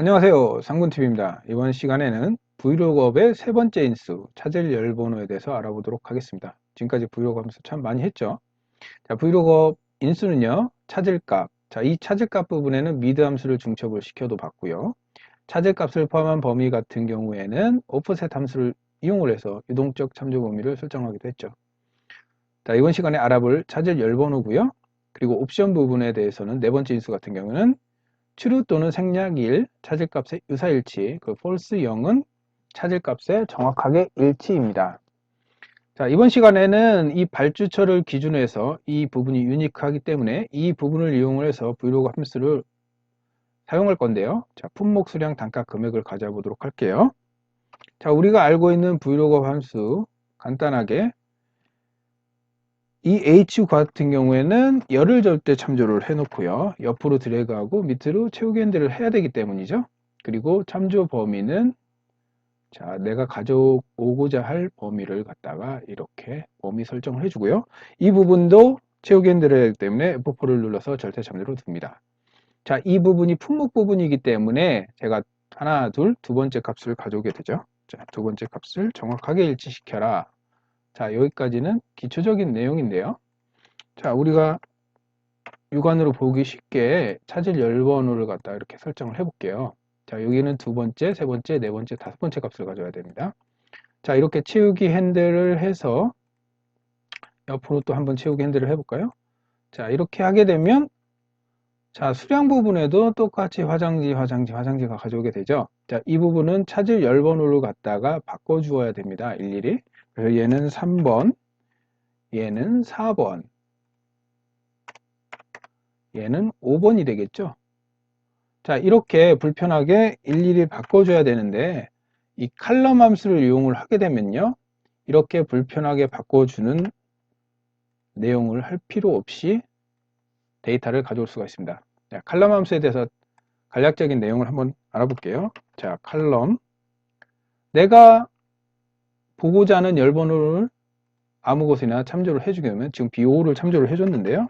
안녕하세요. 상군TV입니다. 이번 시간에는 브이로그업의 세 번째 인수, 찾을 열번호에 대해서 알아보도록 하겠습니다. 지금까지 브이로그 하면서 참 많이 했죠. 자, 브이로그업 인수는요, 찾을 값. 자, 이 찾을 값 부분에는 미드 함수를 중첩을 시켜도 봤고요. 찾을 값을 포함한 범위 같은 경우에는 오프셋 함수를 이용을 해서 유동적 참조 범위를 설정하기도 했죠. 자, 이번 시간에 알아볼 찾을 열번호고요. 그리고 옵션 부분에 대해서는 네 번째 인수 같은 경우는 true 또는 생략 1, 찾을 값의 유사일치, 그 false 0은 찾을 값의 정확하게 일치입니다. 자, 이번 시간에는 이 발주처를 기준으로 해서 이 부분이 유니크하기 때문에 이 부분을 이용을 해서 브이로그 함수를 사용할 건데요. 자, 품목, 수량, 단가, 금액을 가져보도록 할게요. 자, 우리가 알고 있는 브이로그 함수 간단하게 이 H 같은 경우에는 열을 절대 참조를 해놓고요. 옆으로 드래그하고 밑으로 채우기 핸들을 해야 되기 때문이죠. 그리고 참조 범위는 자, 내가 가져오고자 할 범위를 갖다가 이렇게 범위 설정을 해주고요. 이 부분도 채우기 핸들을 해야 되기 때문에 F4를 눌러서 절대 참조로 둡니다. 자, 이 부분이 품목 부분이기 때문에 제가 하나, 둘, 두 번째 값을 가져오게 되죠. 자, 두 번째 값을 정확하게 일치시켜라. 자, 여기까지는 기초적인 내용인데요. 자, 우리가 육안으로 보기 쉽게 찾을 열번호를 갖다 이렇게 설정을 해볼게요. 자, 여기는 두 번째, 세 번째, 네 번째, 다섯 번째 값을 가져야 됩니다. 자, 이렇게 채우기 핸들을 해서 옆으로 또 한번 채우기 핸들을 해볼까요? 자, 이렇게 하게 되면 자, 수량 부분에도 똑같이 화장지가 가져오게 되죠. 자, 이 부분은 찾을 열번호를 갖다가 바꿔주어야 됩니다. 일일이. 그래서 얘는 3번, 얘는 4번, 얘는 5번이 되겠죠. 자, 이렇게 불편하게 일일이 바꿔줘야 되는데 이 칼럼 함수를 이용을 하게 되면요, 이렇게 불편하게 바꿔주는 내용을 할 필요 없이 데이터를 가져올 수가 있습니다. 자, 칼럼 함수에 대해서 간략적인 내용을 한번 알아볼게요. 자, 칼럼, 내가 보고자 하는 열번호를 아무 곳이나 참조를 해주게 되면 지금 B5를 참조를 해줬는데요.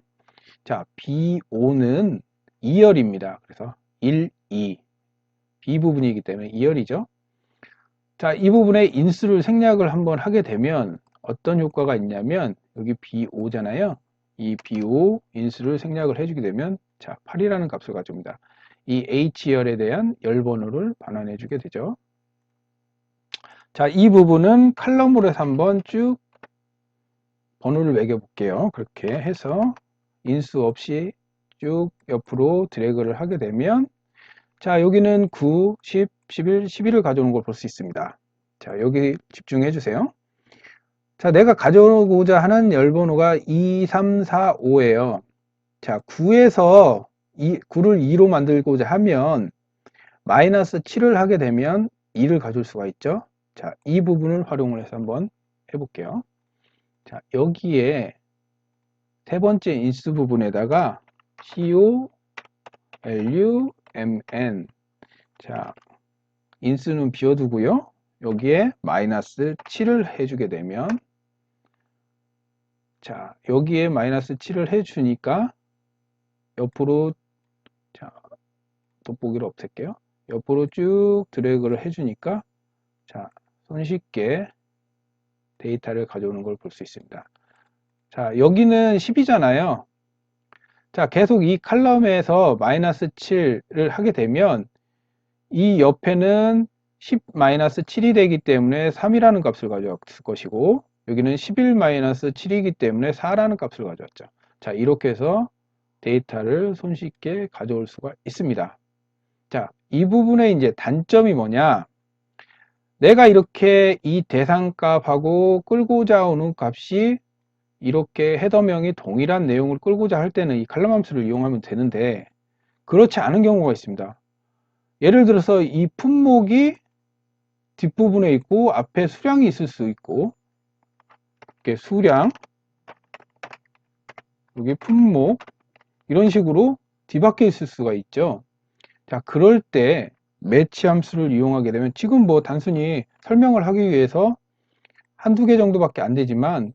자, B5는 2열입니다. 그래서 1, 2 B 부분이기 때문에 2열이죠. 자, 이 부분에 인수를 생략을 한번 하게 되면 어떤 효과가 있냐면 여기 B5잖아요. 이 B5 인수를 생략을 해주게 되면 자, 8이라는 값을 가져옵니다. 이 H열에 대한 열번호를 반환해 주게 되죠. 자, 이 부분은 칼럼으로 해서 한번 쭉 번호를 매겨 볼게요. 그렇게 해서 인수 없이 쭉 옆으로 드래그를 하게 되면 자, 여기는 9, 10, 11, 11을 가져오는 걸 볼 수 있습니다. 자, 여기 집중해 주세요. 자, 내가 가져오고자 하는 열번호가 2, 3, 4, 5예요. 자, 9에서 9를 2로 만들고자 하면 마이너스 7을 하게 되면 2를 가져올 수가 있죠. 자, 이 부분을 활용을 해서 한번 해볼게요. 자, 여기에 세 번째 인수 부분에다가 CO, LU, MN. 자, 인수는 비워두고요. 여기에 마이너스 7을 해주게 되면 자, 여기에 마이너스 7을 해주니까 옆으로 자, 돋보기를 없앨게요. 옆으로 쭉 드래그를 해주니까 자, 손쉽게 데이터를 가져오는 걸 볼 수 있습니다. 자, 여기는 10이잖아요. 자, 계속 이 칼럼에서 마이너스 7을 하게 되면 이 옆에는 10 마이너스 7이 되기 때문에 3이라는 값을 가져왔을 것이고 여기는 11 마이너스 7이기 때문에 4라는 값을 가져왔죠. 자, 이렇게 해서 데이터를 손쉽게 가져올 수가 있습니다. 자, 이 부분의 이제 단점이 뭐냐? 내가 이렇게 이 대상값하고 끌고자 오는 값이 이렇게 헤더명이 동일한 내용을 끌고자 할 때는 이 칼럼 함수를 이용하면 되는데 그렇지 않은 경우가 있습니다. 예를 들어서 이 품목이 뒷부분에 있고 앞에 수량이 있을 수 있고 이렇게 수량 여기 품목 이런 식으로 뒤바뀌어 있을 수가 있죠. 자, 그럴 때 매치 함수를 이용하게 되면 지금 뭐 단순히 설명을 하기 위해서 한두 개 정도밖에 안 되지만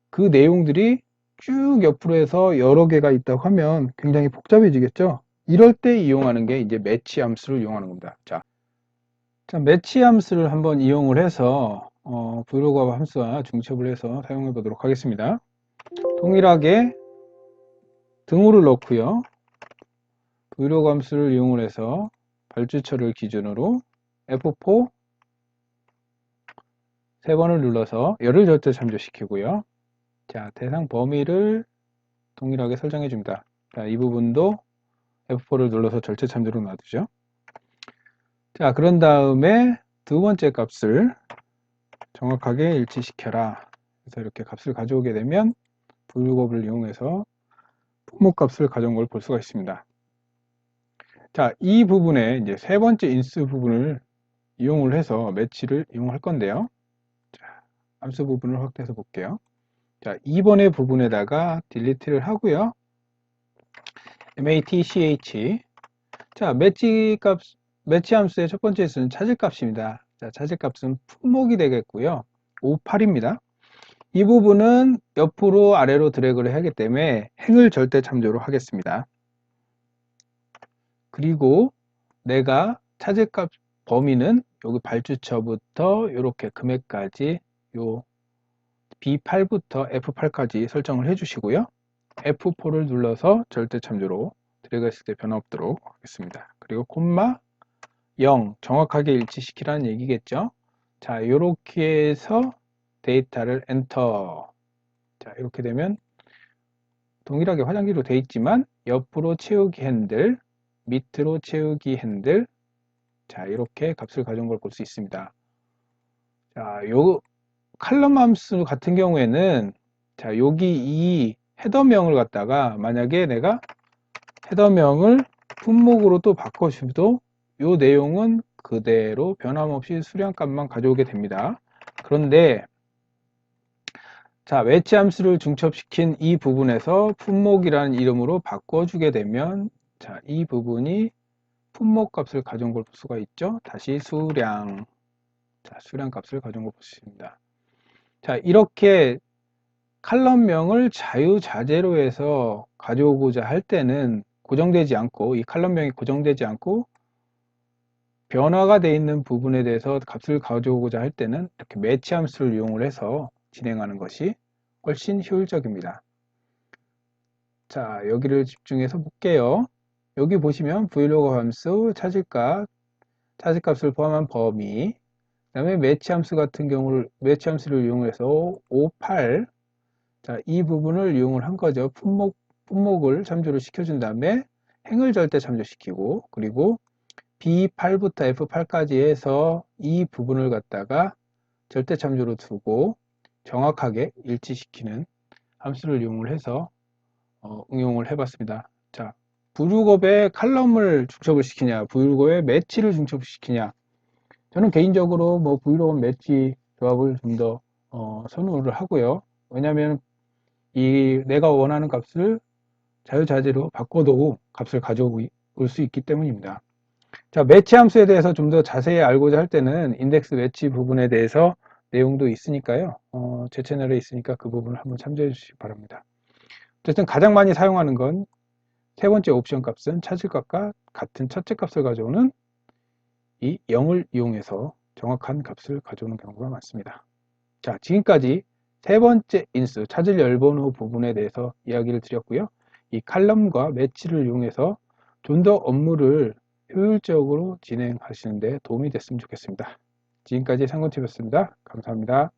그 내용들이 쭉 옆으로 해서 여러 개가 있다고 하면 굉장히 복잡해지겠죠. 이럴 때 이용하는 게 이제 매치 함수를 이용하는 겁니다. 자, 매치 함수를 한번 이용을 해서 브이로그 함수와 중첩을 해서 사용해 보도록 하겠습니다. 동일하게 등호를 넣고요. 브이로그 함수를 이용을 해서 발주처를 기준으로 F4 3번을 눌러서 열을 절대 참조시키고요. 자, 대상 범위를 동일하게 설정해 줍니다. 자, 이 부분도 F4를 눌러서 절대 참조로 놔두죠. 자, 그런 다음에 두 번째 값을 정확하게 일치시켜라. 그래서 이렇게 값을 가져오게 되면 브이로그를 이용해서 품목값을 가져온 걸 볼 수가 있습니다. 자, 이 부분에 이제 세 번째 인수 부분을 이용을 해서 매치를 이용할 건데요. 자, 함수 부분을 확대해서 볼게요. 자, 2번의 부분에다가 딜리트를 하고요. match. 자, 매치 함수의 첫 번째 수는 찾을 값입니다. 자, 찾을 값은 품목이 되겠고요. 58입니다. 이 부분은 옆으로 아래로 드래그를 하기 때문에 행을 절대 참조로 하겠습니다. 그리고 내가 찾을 값 범위는 여기 발주처부터 이렇게 금액까지 요 B8부터 F8까지 설정을 해 주시고요. F4를 눌러서 절대 참조로 드래그 했을 때 변화 없도록 하겠습니다. 그리고 콤마 0 정확하게 일치시키라는 얘기겠죠. 자, 이렇게 해서 데이터를 엔터. 자, 이렇게 되면 동일하게 화장지로 되어 있지만 옆으로 채우기 핸들, 밑으로 채우기 핸들. 자, 이렇게 값을 가져온 걸 볼 수 있습니다. 자, 요 칼럼 함수 같은 경우에는 자, 여기 이 헤더명을 갖다가 만약에 내가 헤더명을 품목으로 또 바꿔주도 이 내용은 그대로 변함없이 수량값만 가져오게 됩니다. 그런데 자, 매치 함수를 중첩시킨 이 부분에서 품목이라는 이름으로 바꿔주게 되면 자, 이 부분이 품목 값을 가져온 걸 볼 수가 있죠. 다시 수량. 자, 수량 값을 가져온 걸 볼 수 있습니다. 자, 이렇게 칼럼명을 자유자재로 해서 가져오고자 할 때는 고정되지 않고 이 칼럼명이 고정되지 않고 변화가 되어 있는 부분에 대해서 값을 가져오고자 할 때는 이렇게 매치 함수를 이용을 해서 진행하는 것이 훨씬 효율적입니다. 자, 여기를 집중해서 볼게요. 여기 보시면 브이로그 함수, 찾을값을 포함한 범위, 그 다음에 매치 함수 같은 경우를 매치 함수를 이용해서 58, 자, 이 부분을 이용을 한 거죠. 품목을 참조를 시켜준 다음에 행을 절대 참조시키고, 그리고 B8부터 F8까지 해서 이 부분을 갖다가 절대 참조로 두고 정확하게 일치시키는 함수를 이용을 해서 응용을 해봤습니다. 자, 브이로그업에 칼럼을 중첩을 시키냐, 브이로그업에 매치를 중첩시키냐. 저는 개인적으로 뭐 브이로그업 매치 조합을 좀 더 선호를 하고요. 왜냐하면 이 내가 원하는 값을 자유자재로 바꿔도 값을 가져올 수 있기 때문입니다. 자, 매치 함수에 대해서 좀 더 자세히 알고자 할 때는 인덱스 매치 부분에 대해서 내용도 있으니까요. 제 채널에 있으니까 그 부분을 한번 참조해 주시기 바랍니다. 어쨌든 가장 많이 사용하는 건 세 번째 옵션 값은 찾을 값과 같은 첫째 값을 가져오는 이 0을 이용해서 정확한 값을 가져오는 경우가 많습니다. 자, 지금까지 세 번째 인수 찾을 열번호 부분에 대해서 이야기를 드렸고요. 이 칼럼과 매치를 이용해서 좀 더 업무를 효율적으로 진행하시는 데 도움이 됐으면 좋겠습니다. 지금까지 상권팁이었습니다. 감사합니다.